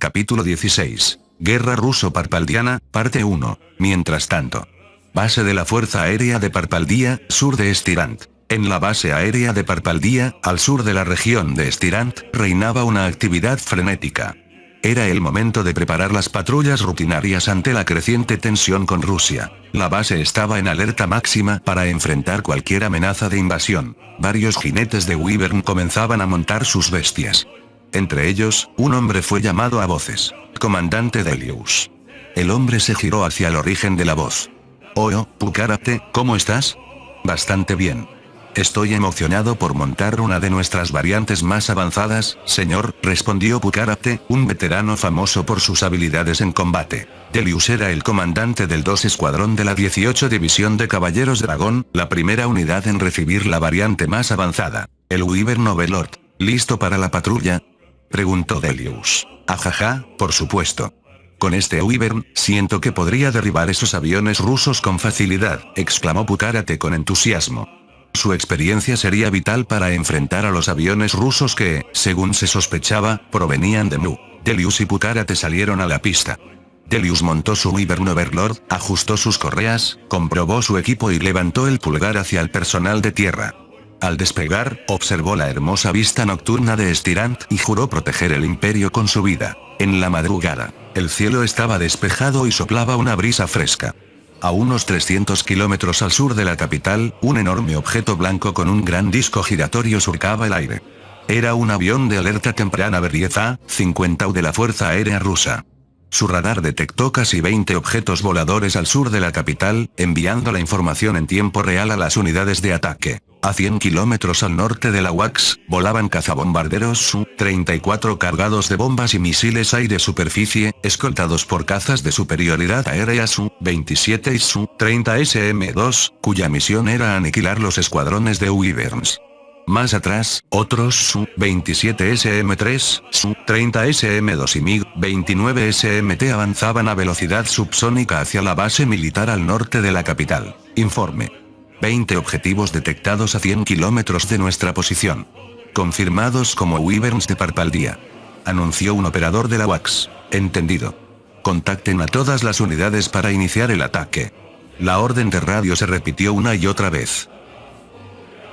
Capítulo 16. Guerra ruso-parpaldiana, parte 1. Mientras tanto. Base de la Fuerza Aérea de Parpaldía, sur de Estirant. En la base aérea de Parpaldía, al sur de la región de Estirant, reinaba una actividad frenética. Era el momento de preparar las patrullas rutinarias ante la creciente tensión con Rusia. La base estaba en alerta máxima para enfrentar cualquier amenaza de invasión. Varios jinetes de Wyvern comenzaban a montar sus bestias. Entre ellos, un hombre fue llamado a voces. Comandante Delius. El hombre se giró hacia el origen de la voz. Oh, Pucarate, ¿cómo estás? Bastante bien. Estoy emocionado por montar una de nuestras variantes más avanzadas, señor, respondió Pucarate, un veterano famoso por sus habilidades en combate. Delius era el comandante del 2 Escuadrón de la 18 División de Caballeros Dragón, la primera unidad en recibir la variante más avanzada. El Wyvern Overlord. ¿Listo para la patrulla? Preguntó Delius. Ajaja, por supuesto. Con este Wyvern, siento que podría derribar esos aviones rusos con facilidad, exclamó Pucarate con entusiasmo. Su experiencia sería vital para enfrentar a los aviones rusos que, según se sospechaba, provenían de Mu. Delius y Pucarate salieron a la pista. Delius montó su Wyvern Overlord, ajustó sus correas, comprobó su equipo y levantó el pulgar hacia el personal de tierra. Al despegar, observó la hermosa vista nocturna de Estirant y juró proteger el imperio con su vida. En la madrugada, el cielo estaba despejado y soplaba una brisa fresca. A unos 300 kilómetros al sur de la capital, un enorme objeto blanco con un gran disco giratorio surcaba el aire. Era un avión de alerta temprana Beriev A-50U de la Fuerza Aérea Rusa. Su radar detectó casi 20 objetos voladores al sur de la capital, enviando la información en tiempo real a las unidades de ataque. A 100 kilómetros al norte de la UAX, volaban cazabombarderos Su-34 cargados de bombas y misiles aire-superficie, escoltados por cazas de superioridad aérea Su-27 y Su-30 SM-2, cuya misión era aniquilar los escuadrones de Wyverns. Más atrás, otros Su-27 SM-3, Su-30 SM-2 y MiG-29 SMT avanzaban a velocidad subsónica hacia la base militar al norte de la capital. Informe. 20 objetivos detectados a 100 kilómetros de nuestra posición. Confirmados como Wyverns de Parpaldía. Anunció un operador de la UAX. Entendido. Contacten a todas las unidades para iniciar el ataque. La orden de radio se repitió una y otra vez.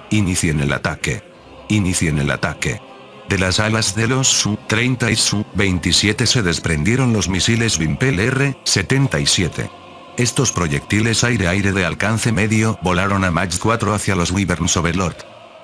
Inicien el ataque. Inicien el ataque. De las alas de los Su-30 y Su-27 se desprendieron los misiles Vimpel R-77. Estos proyectiles aire-aire de alcance medio volaron a Mach 4 hacia los Wyverns Overlord.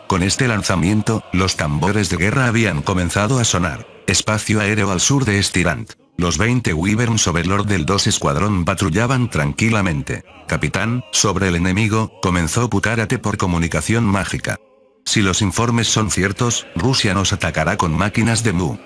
Con este lanzamiento, los tambores de guerra habían comenzado a sonar. Espacio aéreo al sur de Estirant. Los 20 Wyverns Overlord del 2 Escuadrón patrullaban tranquilamente. Capitán, sobre el enemigo, comenzó Pucarate por comunicación mágica. Si los informes son ciertos, Rusia nos atacará con máquinas de Mu.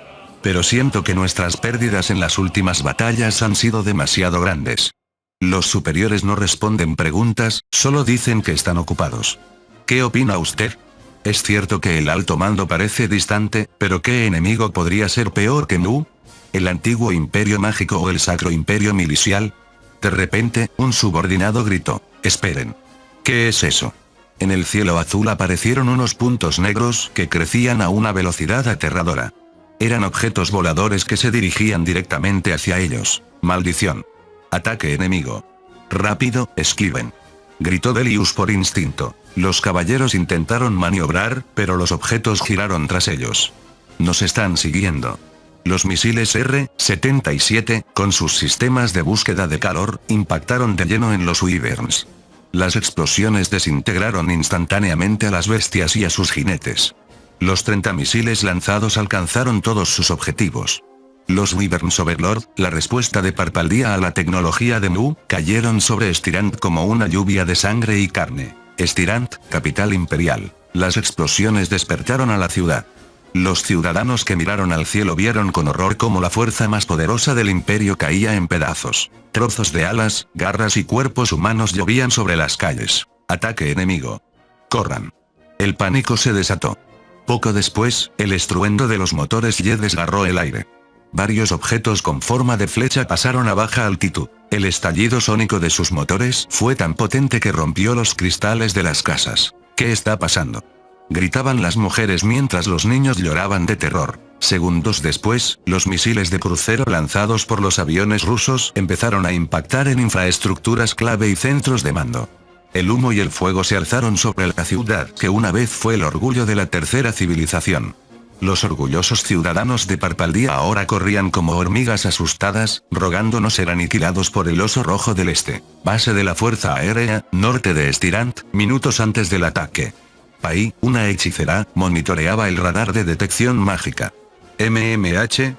Pero siento que nuestras pérdidas en las últimas batallas han sido demasiado grandes. Los superiores no responden preguntas, solo dicen que están ocupados. ¿Qué opina usted? Es cierto que el alto mando parece distante, pero ¿qué enemigo podría ser peor que Mu? ¿El antiguo imperio mágico o el sacro imperio milicial? De repente, un subordinado gritó. Esperen. ¿Qué es eso? En el cielo azul aparecieron unos puntos negros que crecían a una velocidad aterradora. Eran objetos voladores que se dirigían directamente hacia ellos. Maldición. Ataque enemigo. Rápido, esquiven. Gritó Delius por instinto. Los caballeros intentaron maniobrar, pero los objetos giraron tras ellos. Nos están siguiendo. Los misiles R-77, con sus sistemas de búsqueda de calor, impactaron de lleno en los Wyverns. Las explosiones desintegraron instantáneamente a las bestias y a sus jinetes. Los 30 misiles lanzados alcanzaron todos sus objetivos. Los Wyverns Overlord, la respuesta de Parpaldía a la tecnología de Mu, cayeron sobre Estirant como una lluvia de sangre y carne. Estirant, capital imperial. Las explosiones despertaron a la ciudad. Los ciudadanos que miraron al cielo vieron con horror cómo la fuerza más poderosa del imperio caía en pedazos. Trozos de alas, garras y cuerpos humanos llovían sobre las calles. Ataque enemigo. Corran. El pánico se desató. Poco después, el estruendo de los motores Y desgarró el aire. Varios objetos con forma de flecha pasaron a baja altitud. El estallido sónico de sus motores fue tan potente que rompió los cristales de las casas. ¿Qué está pasando? Gritaban las mujeres mientras los niños lloraban de terror. Segundos después, los misiles de crucero lanzados por los aviones rusos empezaron a impactar en infraestructuras clave y centros de mando. El humo y el fuego se alzaron sobre la ciudad que una vez fue el orgullo de la tercera civilización. Los orgullosos ciudadanos de Parpaldía ahora corrían como hormigas asustadas, rogando no ser aniquilados por el oso rojo del este, base de la Fuerza Aérea, norte de Estirant, minutos antes del ataque. Pai, una hechicera, monitoreaba el radar de detección mágica. ¿MMH?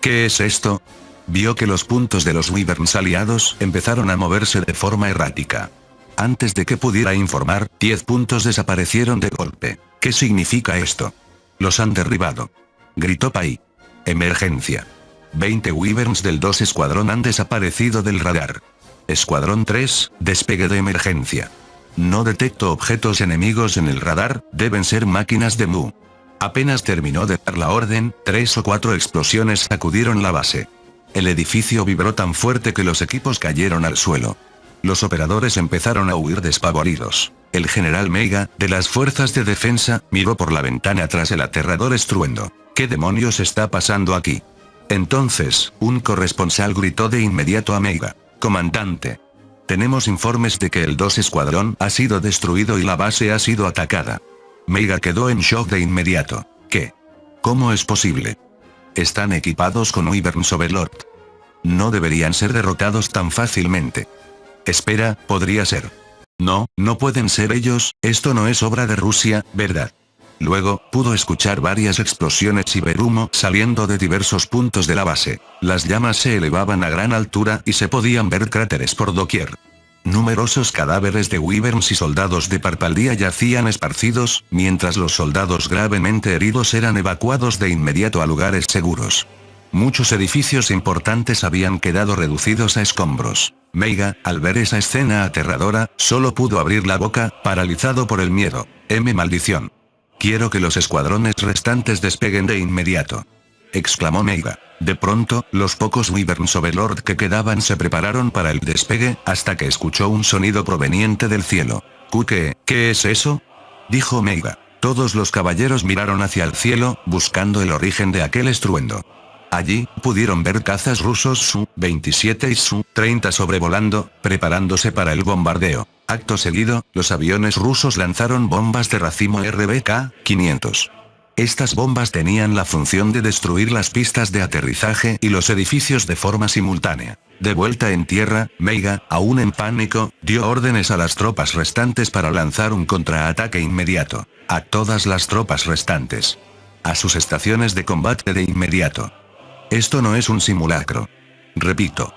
¿Qué es esto? Vio que los puntos de los Wyverns aliados empezaron a moverse de forma errática. Antes de que pudiera informar, 10 puntos desaparecieron de golpe. ¿Qué significa esto? Los han derribado. Gritó Pai. Emergencia. 20 Wyverns del 2 escuadrón han desaparecido del radar. Escuadrón 3, despegue de emergencia. No detecto objetos enemigos en el radar, deben ser máquinas de Mu. Apenas terminó de dar la orden, 3 o 4 explosiones sacudieron la base. El edificio vibró tan fuerte que los equipos cayeron al suelo. Los operadores empezaron a huir despavoridos. El general Meiga, de las fuerzas de defensa, miró por la ventana tras el aterrador estruendo. ¿Qué demonios está pasando aquí? Entonces, un corresponsal gritó de inmediato a Meiga. Comandante. Tenemos informes de que el 2 escuadrón ha sido destruido y la base ha sido atacada. Meiga quedó en shock de inmediato. ¿Qué? ¿Cómo es posible? Están equipados con Wyverns Overlord. No deberían ser derrotados tan fácilmente. Espera, podría ser. No, no pueden ser ellos, esto no es obra de Rusia, ¿verdad? Luego, pudo escuchar varias explosiones y ver humo saliendo de diversos puntos de la base. Las llamas se elevaban a gran altura y se podían ver cráteres por doquier. Numerosos cadáveres de Wyverns y soldados de Parpaldía yacían esparcidos, mientras los soldados gravemente heridos eran evacuados de inmediato a lugares seguros. Muchos edificios importantes habían quedado reducidos a escombros. Meiga, al ver esa escena aterradora, solo pudo abrir la boca, paralizado por el miedo. Maldición. Quiero que los escuadrones restantes despeguen de inmediato. Exclamó Meiga. De pronto, los pocos Wyverns Overlord que quedaban se prepararon para el despegue, hasta que escuchó un sonido proveniente del cielo. ¿Qué es eso? Dijo Meiga. Todos los caballeros miraron hacia el cielo, buscando el origen de aquel estruendo. Allí, pudieron ver cazas rusos Su-27 y Su-30 sobrevolando, preparándose para el bombardeo. Acto seguido, los aviones rusos lanzaron bombas de racimo RBK-500. Estas bombas tenían la función de destruir las pistas de aterrizaje y los edificios de forma simultánea. De vuelta en tierra, Meiga, aún en pánico, dio órdenes a las tropas restantes para lanzar un contraataque inmediato. A todas las tropas restantes. A sus estaciones de combate de inmediato. Esto no es un simulacro. Repito.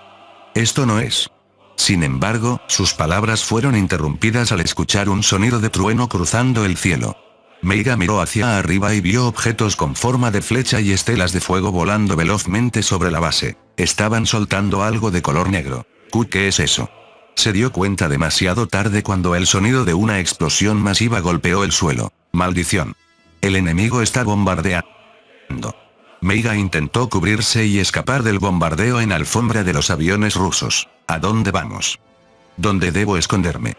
Esto no es. Sin embargo, sus palabras fueron interrumpidas al escuchar un sonido de trueno cruzando el cielo. Meiga miró hacia arriba y vio objetos con forma de flecha y estelas de fuego volando velozmente sobre la base. Estaban soltando algo de color negro. ¿Qué es eso? Se dio cuenta demasiado tarde cuando el sonido de una explosión masiva golpeó el suelo. Maldición. El enemigo está bombardeando. Meiga intentó cubrirse y escapar del bombardeo en alfombra de los aviones rusos. ¿A dónde vamos? ¿Dónde debo esconderme?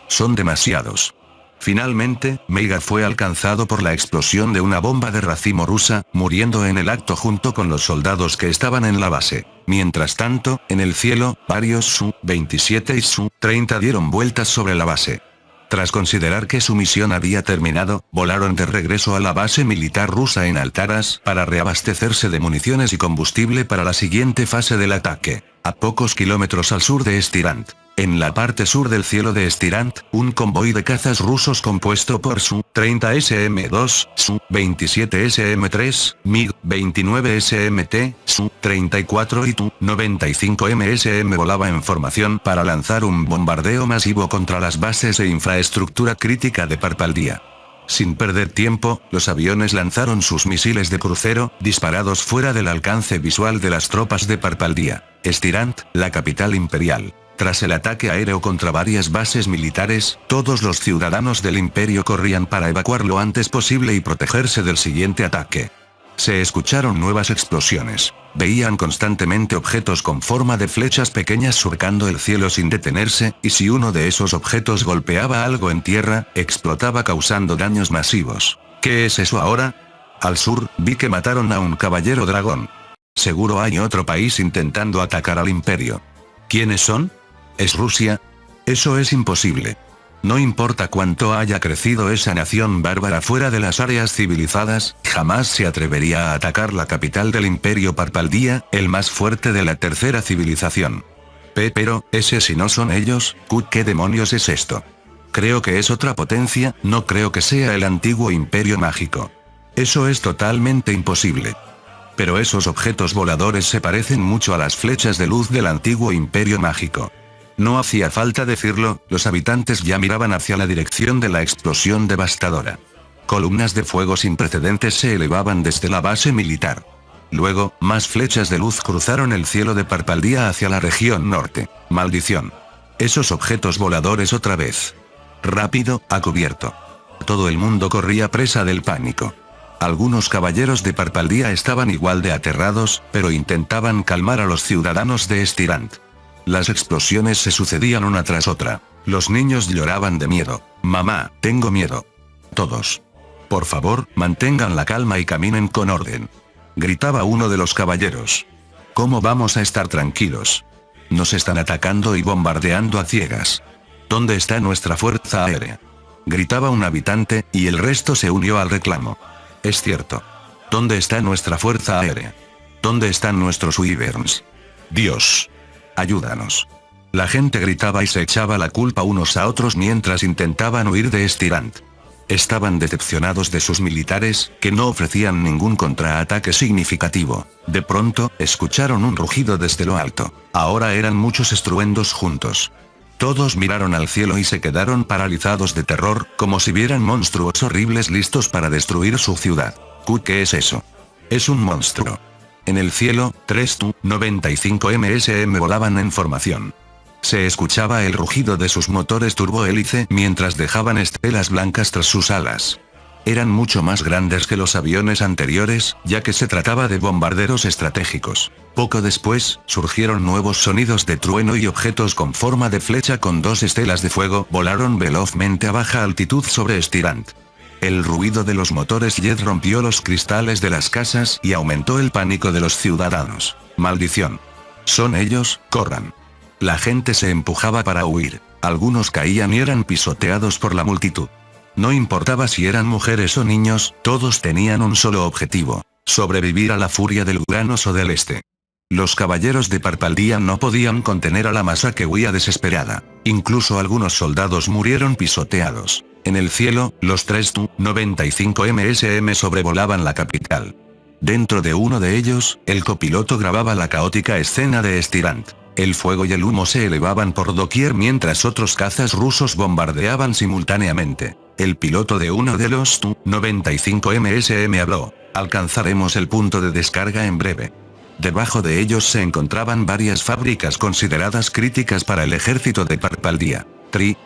Son demasiados. Finalmente, Meiga fue alcanzado por la explosión de una bomba de racimo rusa, muriendo en el acto junto con los soldados que estaban en la base. Mientras tanto, en el cielo, varios Su-27 y Su-30 dieron vueltas sobre la base. Tras considerar que su misión había terminado, volaron de regreso a la base militar rusa en Altaras, para reabastecerse de municiones y combustible para la siguiente fase del ataque. A pocos kilómetros al sur de Estirant. En la parte sur del cielo de Estirant, un convoy de cazas rusos compuesto por Su-30 SM-2, Su-27 SM-3, MiG-29 SMT, Su-34 y Tu-95 MSM volaba en formación para lanzar un bombardeo masivo contra las bases e infraestructura crítica de Parpaldía. Sin perder tiempo, los aviones lanzaron sus misiles de crucero, disparados fuera del alcance visual de las tropas de Parpaldía. Estirant, la capital imperial. Tras el ataque aéreo contra varias bases militares, todos los ciudadanos del imperio corrían para evacuar lo antes posible y protegerse del siguiente ataque. Se escucharon nuevas explosiones. Veían constantemente objetos con forma de flechas pequeñas surcando el cielo sin detenerse, y si uno de esos objetos golpeaba algo en tierra, explotaba causando daños masivos. ¿Qué es eso ahora? Al sur, vi que mataron a un caballero dragón. Seguro hay otro país intentando atacar al imperio. ¿Quiénes son? ¿Es Rusia? Eso es imposible. No importa cuánto haya crecido esa nación bárbara fuera de las áreas civilizadas, jamás se atrevería a atacar la capital del imperio Parpaldía, el más fuerte de la tercera civilización. Pero, ese si no son ellos, ¿qué demonios es esto? Creo que es otra potencia, no creo que sea el antiguo imperio mágico. Eso es totalmente imposible. Pero esos objetos voladores se parecen mucho a las flechas de luz del antiguo imperio mágico. No hacía falta decirlo, los habitantes ya miraban hacia la dirección de la explosión devastadora. Columnas de fuego sin precedentes se elevaban desde la base militar. Luego, más flechas de luz cruzaron el cielo de Parpaldía hacia la región norte. Maldición. Esos objetos voladores otra vez. Rápido, a cubierto. Todo el mundo corría presa del pánico. Algunos caballeros de Parpaldía estaban igual de aterrados, pero intentaban calmar a los ciudadanos de Estirant. Las explosiones se sucedían una tras otra. Los niños lloraban de miedo. Mamá, tengo miedo. Todos. Por favor, mantengan la calma y caminen con orden. Gritaba uno de los caballeros. ¿Cómo vamos a estar tranquilos? Nos están atacando y bombardeando a ciegas. ¿Dónde está nuestra fuerza aérea? Gritaba un habitante, y el resto se unió al reclamo. Es cierto. ¿Dónde está nuestra fuerza aérea? ¿Dónde están nuestros wyverns? Dios. Ayúdanos. La gente gritaba y se echaba la culpa unos a otros mientras intentaban huir de Estirant. Estaban decepcionados de sus militares, que no ofrecían ningún contraataque significativo. De pronto, escucharon un rugido desde lo alto. Ahora eran muchos estruendos juntos. Todos miraron al cielo y se quedaron paralizados de terror, como si vieran monstruos horribles listos para destruir su ciudad. ¿Qué es eso? Es un monstruo. En el cielo, 3 Tu-95 MSM volaban en formación. Se escuchaba el rugido de sus motores turbohélice mientras dejaban estelas blancas tras sus alas. Eran mucho más grandes que los aviones anteriores, ya que se trataba de bombarderos estratégicos. Poco después, surgieron nuevos sonidos de trueno y objetos con forma de flecha con 2 estelas de fuego volaron velozmente a baja altitud sobre Estirant. El ruido de los motores jet rompió los cristales de las casas y aumentó el pánico de los ciudadanos. Maldición. Son ellos, corran. La gente se empujaba para huir. Algunos caían y eran pisoteados por la multitud. No importaba si eran mujeres o niños, todos tenían un solo objetivo: sobrevivir a la furia del Uranos del Este. Los caballeros de Parpaldía no podían contener a la masa que huía desesperada. Incluso algunos soldados murieron pisoteados. En el cielo, los 3 Tu-95 MSM sobrevolaban la capital. Dentro de uno de ellos, el copiloto grababa la caótica escena de Estirant. El fuego y el humo se elevaban por doquier mientras otros cazas rusos bombardeaban simultáneamente. El piloto de uno de los Tu-95 MSM habló: alcanzaremos el punto de descarga en breve. Debajo de ellos se encontraban varias fábricas consideradas críticas para el ejército de Parpaldía.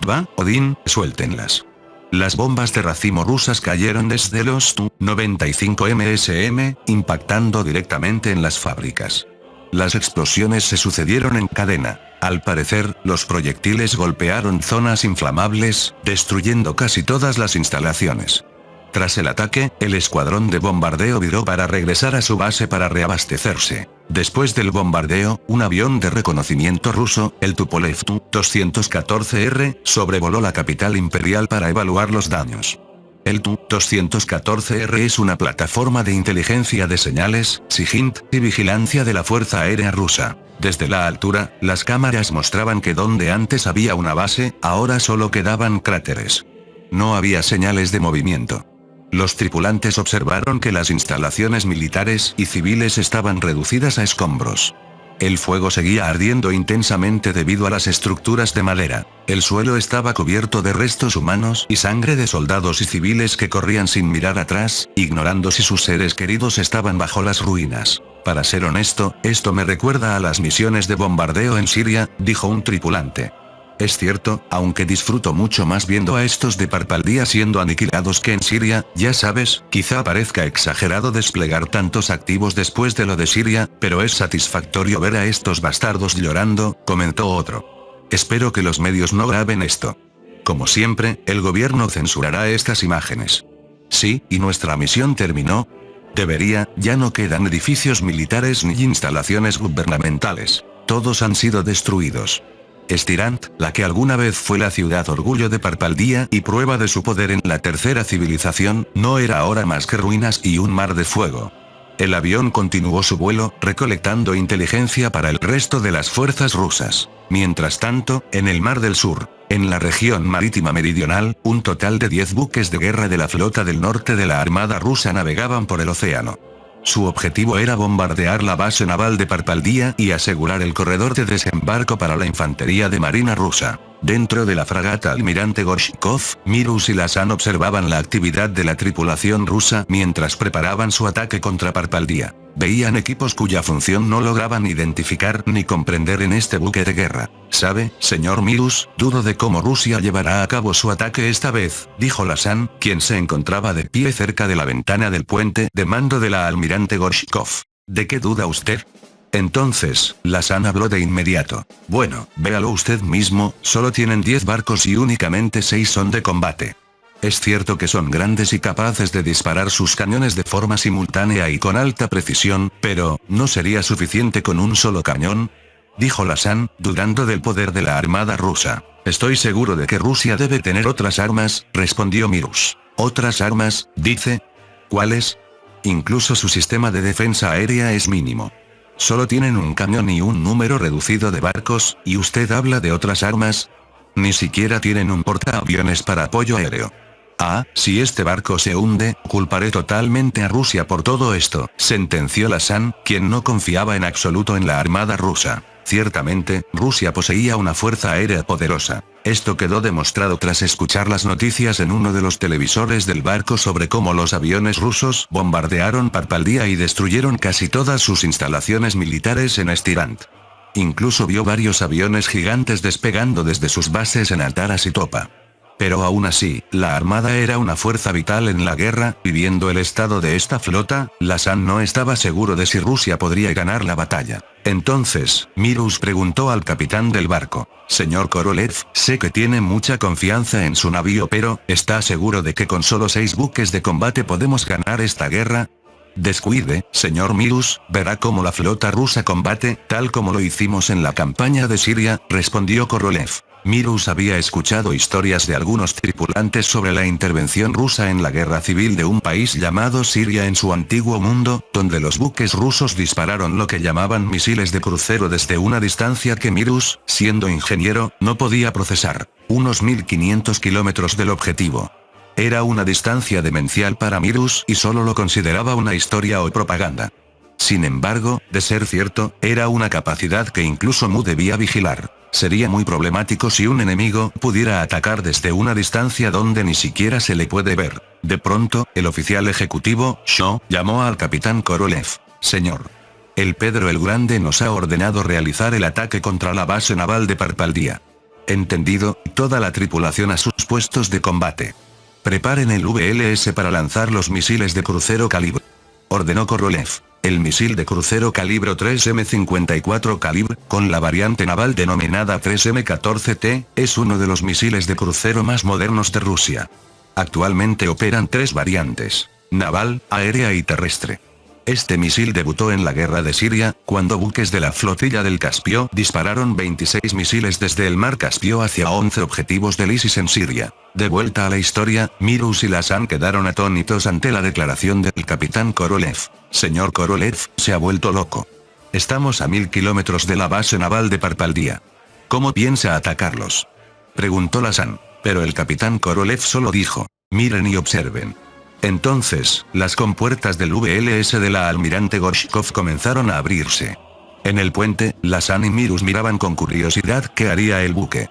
Va, Odín, suéltenlas. Las bombas de racimo rusas cayeron desde los Tu-95 MSM, impactando directamente en las fábricas. Las explosiones se sucedieron en cadena. Al parecer, los proyectiles golpearon zonas inflamables, destruyendo casi todas las instalaciones. Tras el ataque, el escuadrón de bombardeo viró para regresar a su base para reabastecerse. Después del bombardeo, un avión de reconocimiento ruso, el Tupolev Tu-214R, sobrevoló la capital imperial para evaluar los daños. El Tu-214R es una plataforma de inteligencia de señales, SIGINT, y vigilancia de la Fuerza Aérea Rusa. Desde la altura, las cámaras mostraban que donde antes había una base, ahora solo quedaban cráteres. No había señales de movimiento. Los tripulantes observaron que las instalaciones militares y civiles estaban reducidas a escombros. El fuego seguía ardiendo intensamente debido a las estructuras de madera. El suelo estaba cubierto de restos humanos y sangre de soldados y civiles que corrían sin mirar atrás, ignorando si sus seres queridos estaban bajo las ruinas. Para ser honesto, esto me recuerda a las misiones de bombardeo en Siria, dijo un tripulante. Es cierto, aunque disfruto mucho más viendo a estos de Parpaldía siendo aniquilados que en Siria, ya sabes, quizá parezca exagerado desplegar tantos activos después de lo de Siria, pero es satisfactorio ver a estos bastardos llorando, comentó otro. Espero que los medios no graben esto. Como siempre, el gobierno censurará estas imágenes. Sí, y nuestra misión terminó. Ya no quedan edificios militares ni instalaciones gubernamentales. Todos han sido destruidos. Estirant, la que alguna vez fue la ciudad orgullo de Parpaldía y prueba de su poder en la tercera civilización, no era ahora más que ruinas y un mar de fuego. El avión continuó su vuelo, recolectando inteligencia para el resto de las fuerzas rusas. Mientras tanto, en el Mar del Sur, en la región marítima meridional, un total de 10 buques de guerra de la flota del norte de la Armada rusa navegaban por el océano. Su objetivo era bombardear la base naval de Parpaldía y asegurar el corredor de desembarco para la infantería de marina rusa. Dentro de la fragata Almirante Gorshkov, Mirus y Lassan observaban la actividad de la tripulación rusa mientras preparaban su ataque contra Parpaldía. Veían equipos cuya función no lograban identificar ni comprender en este buque de guerra. «¿Sabe, señor Mirus? Dudo de cómo Rusia llevará a cabo su ataque esta vez», dijo Lassan, quien se encontraba de pie cerca de la ventana del puente de mando de la Almirante Gorshkov. «¿De qué duda usted?». Entonces, Lassan habló de inmediato. «Bueno, véalo usted mismo, solo tienen 10 barcos y únicamente 6 son de combate. Es cierto que son grandes y capaces de disparar sus cañones de forma simultánea y con alta precisión, pero, ¿no sería suficiente con un solo cañón?», dijo Lassan, dudando del poder de la armada rusa. «Estoy seguro de que Rusia debe tener otras armas», respondió Mirus. «¿Otras armas, dice? ¿Cuáles? Incluso su sistema de defensa aérea es mínimo. Solo tienen un cañón y un número reducido de barcos, y usted habla de otras armas. Ni siquiera tienen un portaaviones para apoyo aéreo». «Ah, si este barco se hunde, culparé totalmente a Rusia por todo esto», sentenció Lassan, quien no confiaba en absoluto en la armada rusa. Ciertamente, Rusia poseía una fuerza aérea poderosa. Esto quedó demostrado tras escuchar las noticias en uno de los televisores del barco sobre cómo los aviones rusos bombardearon Parpaldía y destruyeron casi todas sus instalaciones militares en Estirant. Incluso vio varios aviones gigantes despegando desde sus bases en Altaras y Topa. Pero aún así, la armada era una fuerza vital en la guerra, y viendo el estado de esta flota, Lassan no estaba seguro de si Rusia podría ganar la batalla. Entonces, Mirus preguntó al capitán del barco: «Señor Korolev, sé que tiene mucha confianza en su navío, pero, ¿está seguro de que con solo 6 buques de combate podemos ganar esta guerra?». «Descuide, señor Mirus, verá cómo la flota rusa combate, tal como lo hicimos en la campaña de Siria», respondió Korolev. Mirus había escuchado historias de algunos tripulantes sobre la intervención rusa en la guerra civil de un país llamado Siria en su antiguo mundo, donde los buques rusos dispararon lo que llamaban misiles de crucero desde una distancia que Mirus, siendo ingeniero, no podía procesar. Unos 1500 kilómetros del objetivo. Era una distancia demencial para Mirus y solo lo consideraba una historia o propaganda. Sin embargo, de ser cierto, era una capacidad que incluso Mu debía vigilar. Sería muy problemático si un enemigo pudiera atacar desde una distancia donde ni siquiera se le puede ver. De pronto, el oficial ejecutivo, Shaw, llamó al capitán Korolev. «Señor. El Pedro el Grande nos ha ordenado realizar el ataque contra la base naval de Parpaldía». «Entendido, toda la tripulación a sus puestos de combate. Preparen el VLS para lanzar los misiles de crucero calibre», ordenó Korolev. El misil de crucero calibre 3M54 calibre, con la variante naval denominada 3M14T, es uno de los misiles de crucero más modernos de Rusia. Actualmente operan 3 variantes: naval, aérea y terrestre. Este misil debutó en la guerra de Siria, cuando buques de la flotilla del Caspio dispararon 26 misiles desde el mar Caspio hacia 11 objetivos del ISIS en Siria. De vuelta a la historia, Mirus y Lassan quedaron atónitos ante la declaración del capitán Korolev. «Señor Korolev, se ha vuelto loco. Estamos a 1000 kilómetros de la base naval de Parpaldía. ¿Cómo piensa atacarlos?», preguntó Lassan. Pero el capitán Korolev solo dijo: «Miren y observen». Entonces, las compuertas del VLS de la Almirante Gorshkov comenzaron a abrirse. En el puente, Lassan y Mirus miraban con curiosidad qué haría el buque.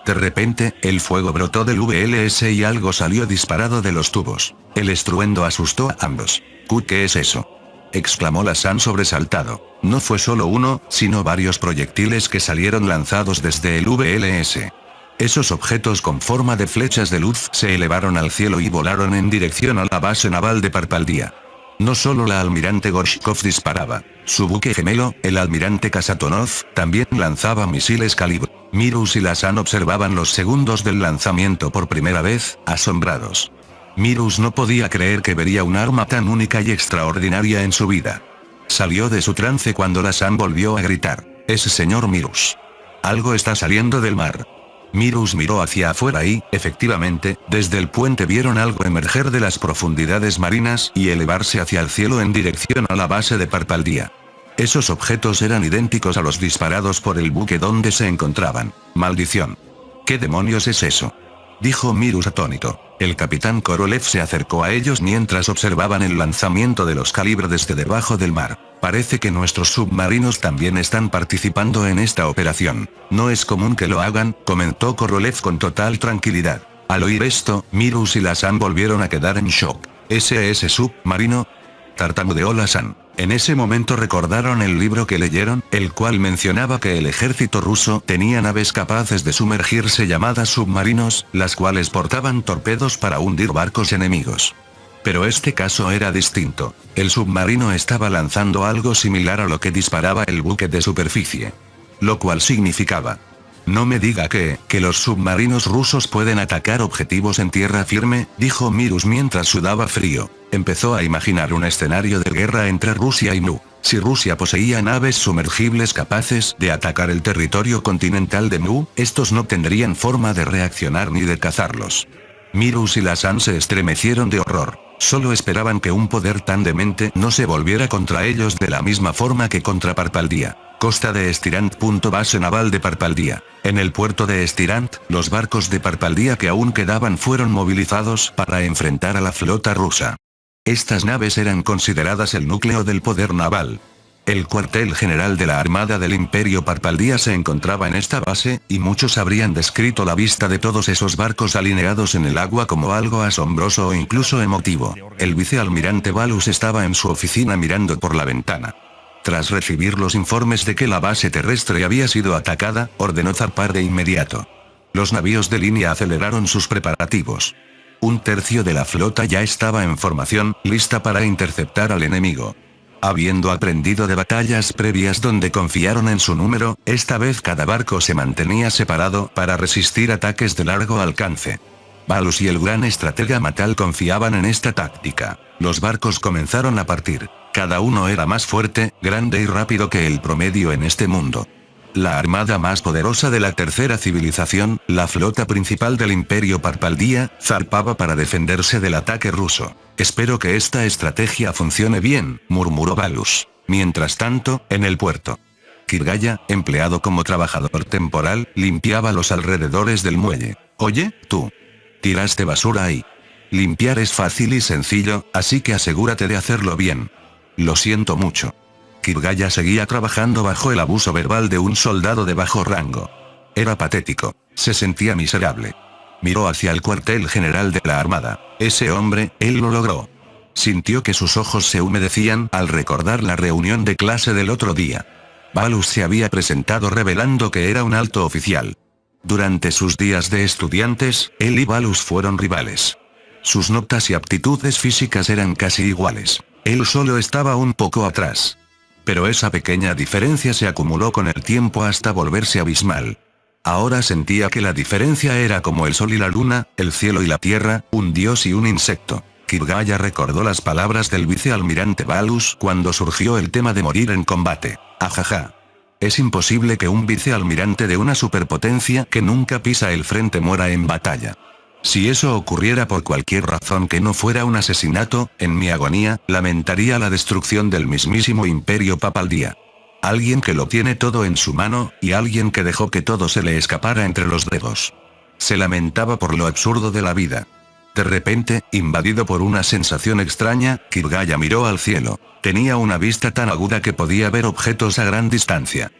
De repente, el fuego brotó del VLS y algo salió disparado de los tubos. El estruendo asustó a ambos. «¿Qué es eso?», exclamó Lassan sobresaltado. No fue solo uno, sino varios proyectiles que salieron lanzados desde el VLS. Esos objetos con forma de flechas de luz se elevaron al cielo y volaron en dirección a la base naval de Parpaldía. No solo la Almirante Gorshkov disparaba. Su buque gemelo, el Almirante Kasatonov, también lanzaba misiles calibre. Mirus y Lassan observaban los segundos del lanzamiento por primera vez, asombrados. Mirus no podía creer que vería un arma tan única y extraordinaria en su vida. Salió de su trance cuando Lassan volvió a gritar: «¡Es señor Mirus! Algo está saliendo del mar». Mirus miró hacia afuera y, efectivamente, desde el puente vieron algo emerger de las profundidades marinas y elevarse hacia el cielo en dirección a la base de Parpaldía. Esos objetos eran idénticos a los disparados por el buque donde se encontraban. ¡Maldición! ¿Qué demonios es eso?, dijo Mirus atónito. El capitán Korolev se acercó a ellos mientras observaban el lanzamiento de los calibres desde debajo del mar. Parece que nuestros submarinos también están participando en esta operación. No es común que lo hagan, comentó Korolev con total tranquilidad. Al oír esto, Mirus y Lassan volvieron a quedar en shock. ¿SS submarino?, tartamudeó Lassan. En ese momento recordaron el libro que leyeron, el cual mencionaba que el ejército ruso tenía naves capaces de sumergirse llamadas submarinos, las cuales portaban torpedos para hundir barcos enemigos. Pero este caso era distinto. El submarino estaba lanzando algo similar a lo que disparaba el buque de superficie. Lo cual significaba: «No me diga que los submarinos rusos pueden atacar objetivos en tierra firme», dijo Mirus mientras sudaba frío. Empezó a imaginar un escenario de guerra entre Rusia y Mu. Si Rusia poseía naves sumergibles capaces de atacar el territorio continental de Mu, estos no tendrían forma de reaccionar ni de cazarlos. Mirus y Lassan se estremecieron de horror. Solo esperaban que un poder tan demente no se volviera contra ellos de la misma forma que contra Parpaldía. Costa de Estirant. Base naval de Parpaldía. En el puerto de Estirant, los barcos de Parpaldía que aún quedaban fueron movilizados para enfrentar a la flota rusa. Estas naves eran consideradas el núcleo del poder naval. El cuartel general de la Armada del Imperio Parpaldía se encontraba en esta base, y muchos habrían descrito la vista de todos esos barcos alineados en el agua como algo asombroso o incluso emotivo. El vicealmirante Valus estaba en su oficina mirando por la ventana. Tras recibir los informes de que la base terrestre había sido atacada, ordenó zarpar de inmediato. Los navíos de línea aceleraron sus preparativos. Un tercio de la flota ya estaba en formación, lista para interceptar al enemigo. Habiendo aprendido de batallas previas donde confiaron en su número, esta vez cada barco se mantenía separado para resistir ataques de largo alcance. Valus y el gran estratega Matal confiaban en esta táctica. Los barcos comenzaron a partir. Cada uno era más fuerte, grande y rápido que el promedio en este mundo. La armada más poderosa de la tercera civilización, la flota principal del Imperio Parpaldía, zarpaba para defenderse del ataque ruso. «Espero que esta estrategia funcione bien», murmuró Valus. Mientras tanto, en el puerto, Kirgaya, empleado como trabajador temporal, limpiaba los alrededores del muelle. «Oye, tú. Tiraste basura ahí. Limpiar es fácil y sencillo, así que asegúrate de hacerlo bien». «Lo siento mucho». Kirgaya seguía trabajando bajo el abuso verbal de un soldado de bajo rango. Era patético. Se sentía miserable. Miró hacia el cuartel general de la armada. Ese hombre, él lo logró. Sintió que sus ojos se humedecían al recordar la reunión de clase del otro día. Valus se había presentado revelando que era un alto oficial. Durante sus días de estudiantes, él y Valus fueron rivales. Sus notas y aptitudes físicas eran casi iguales. Él solo estaba un poco atrás. Pero esa pequeña diferencia se acumuló con el tiempo hasta volverse abismal. Ahora sentía que la diferencia era como el sol y la luna, el cielo y la tierra, un dios y un insecto. Kirgaya recordó las palabras del vicealmirante Valus cuando surgió el tema de morir en combate. Ajaja. Es imposible que un vicealmirante de una superpotencia que nunca pisa el frente muera en batalla. Si eso ocurriera por cualquier razón que no fuera un asesinato, en mi agonía, lamentaría la destrucción del mismísimo Imperio Parpaldía. Alguien que lo tiene todo en su mano, y alguien que dejó que todo se le escapara entre los dedos. Se lamentaba por lo absurdo de la vida. De repente, invadido por una sensación extraña, Kirgaya miró al cielo. Tenía una vista tan aguda que podía ver objetos a gran distancia.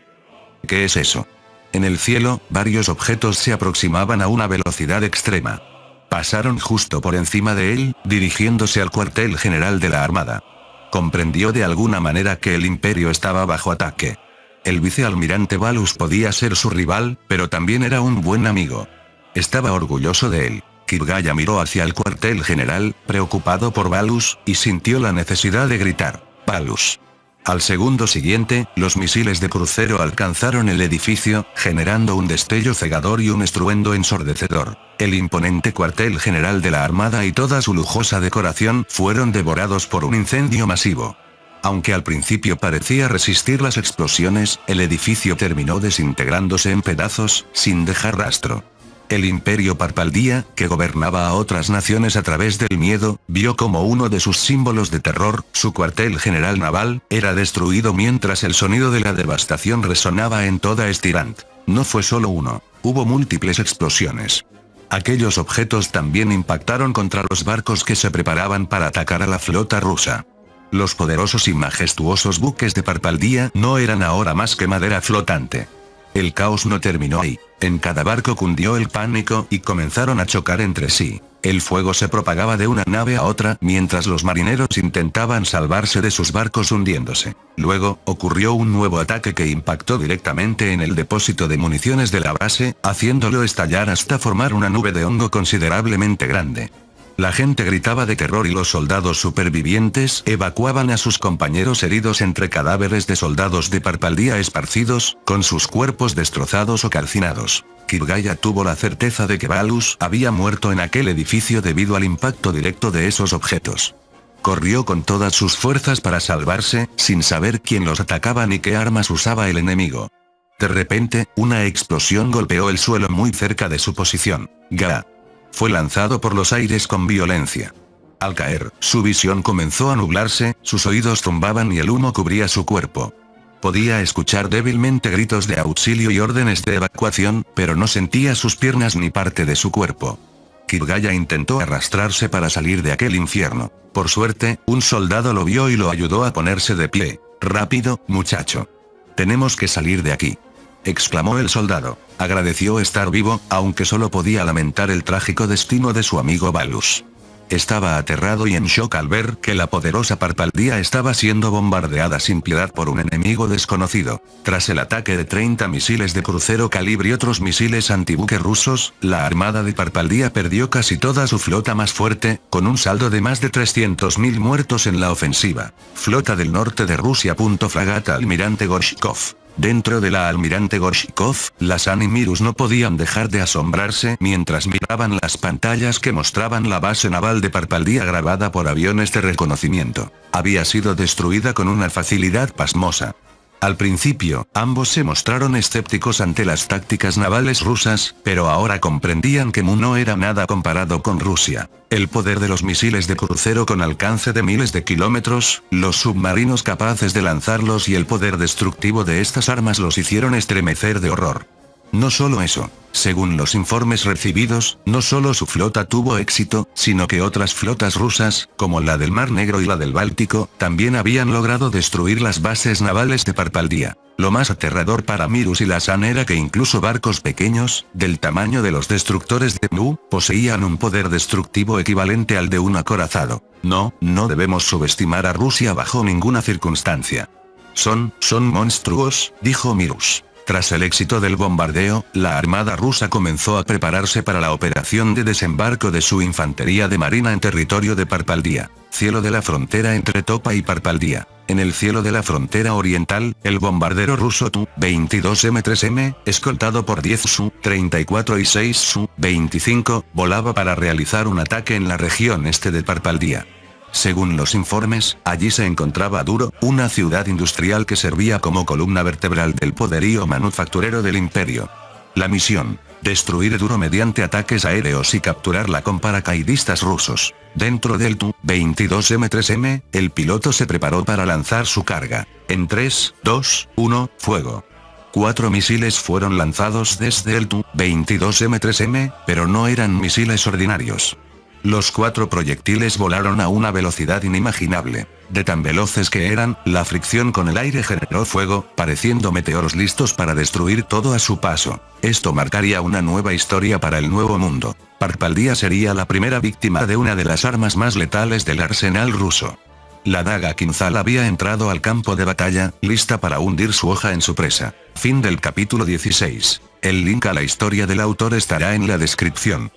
¿Qué es eso? En el cielo, varios objetos se aproximaban a una velocidad extrema. Pasaron justo por encima de él, dirigiéndose al cuartel general de la armada. Comprendió de alguna manera que el imperio estaba bajo ataque. El vicealmirante Valus podía ser su rival, pero también era un buen amigo. Estaba orgulloso de él. Kirgaya miró hacia el cuartel general, preocupado por Valus, y sintió la necesidad de gritar: «Valus. Al segundo siguiente, los misiles de crucero alcanzaron el edificio, generando un destello cegador y un estruendo ensordecedor. El imponente cuartel general de la Armada y toda su lujosa decoración fueron devorados por un incendio masivo. Aunque al principio parecía resistir las explosiones, el edificio terminó desintegrándose en pedazos, sin dejar rastro. El Imperio Parpaldía, que gobernaba a otras naciones a través del miedo, vio como uno de sus símbolos de terror, su cuartel general naval, era destruido mientras el sonido de la devastación resonaba en toda Estirant. No fue solo uno, hubo múltiples explosiones. Aquellos objetos también impactaron contra los barcos que se preparaban para atacar a la flota rusa. Los poderosos y majestuosos buques de Parpaldía no eran ahora más que madera flotante. El caos no terminó ahí. En cada barco cundió el pánico y comenzaron a chocar entre sí. El fuego se propagaba de una nave a otra mientras los marineros intentaban salvarse de sus barcos hundiéndose. Luego, ocurrió un nuevo ataque que impactó directamente en el depósito de municiones de la base, haciéndolo estallar hasta formar una nube de hongo considerablemente grande. La gente gritaba de terror y los soldados supervivientes evacuaban a sus compañeros heridos entre cadáveres de soldados de Parpaldía esparcidos, con sus cuerpos destrozados o calcinados. Kirgaya tuvo la certeza de que Balus había muerto en aquel edificio debido al impacto directo de esos objetos. Corrió con todas sus fuerzas para salvarse, sin saber quién los atacaba ni qué armas usaba el enemigo. De repente, una explosión golpeó el suelo muy cerca de su posición. Ga. Fue lanzado por los aires con violencia. Al caer, su visión comenzó a nublarse, sus oídos zumbaban y el humo cubría su cuerpo. Podía escuchar débilmente gritos de auxilio y órdenes de evacuación, pero no sentía sus piernas ni parte de su cuerpo. Kirgaya intentó arrastrarse para salir de aquel infierno. Por suerte, un soldado lo vio y lo ayudó a ponerse de pie. «Rápido, muchacho. Tenemos que salir de aquí», exclamó el soldado. Agradeció estar vivo, aunque solo podía lamentar el trágico destino de su amigo Balus. Estaba aterrado y en shock al ver que la poderosa Parpaldía estaba siendo bombardeada sin piedad por un enemigo desconocido. Tras el ataque de 30 misiles de crucero calibre y otros misiles antibuque rusos, la armada de Parpaldía perdió casi toda su flota más fuerte, con un saldo de más de 300.000 muertos en la ofensiva. Flota del norte de Rusia. Fragata Almirante Gorshkov. Dentro de la Almirante Gorshkov, Lassan y Mirus no podían dejar de asombrarse mientras miraban las pantallas que mostraban la base naval de Parpaldía grabada por aviones de reconocimiento. Había sido destruida con una facilidad pasmosa. Al principio, ambos se mostraron escépticos ante las tácticas navales rusas, pero ahora comprendían que Mu no era nada comparado con Rusia. El poder de los misiles de crucero con alcance de miles de kilómetros, los submarinos capaces de lanzarlos y el poder destructivo de estas armas los hicieron estremecer de horror. No solo eso, según los informes recibidos, no solo su flota tuvo éxito, sino que otras flotas rusas, como la del Mar Negro y la del Báltico, también habían logrado destruir las bases navales de Parpaldía. Lo más aterrador para Mirus y Lassan era que incluso barcos pequeños, del tamaño de los destructores de Mu, poseían un poder destructivo equivalente al de un acorazado. No debemos subestimar a Rusia bajo ninguna circunstancia. Son monstruos, dijo Mirus. Tras el éxito del bombardeo, la armada rusa comenzó a prepararse para la operación de desembarco de su infantería de marina en territorio de Parpaldía. Cielo de la frontera entre Topa y Parpaldía. En el cielo de la frontera oriental, el bombardero ruso Tu-22M3M, escoltado por 10 Su-34 y 6 Su-25, volaba para realizar un ataque en la región este de Parpaldía. Según los informes, allí se encontraba Duro, una ciudad industrial que servía como columna vertebral del poderío manufacturero del imperio. La misión: destruir Duro mediante ataques aéreos y capturarla con paracaidistas rusos. Dentro del Tu-22M3M, el piloto se preparó para lanzar su carga. En 3, 2, 1, fuego. 4 misiles fueron lanzados desde el Tu-22M3M, pero no eran misiles ordinarios. Los 4 proyectiles volaron a una velocidad inimaginable. De tan veloces que eran, la fricción con el aire generó fuego, pareciendo meteoros listos para destruir todo a su paso. Esto marcaría una nueva historia para el nuevo mundo. Parpaldía sería la primera víctima de una de las armas más letales del arsenal ruso. La daga Kinzhal había entrado al campo de batalla, lista para hundir su hoja en su presa. Fin del capítulo 16. El link a la historia del autor estará en la descripción.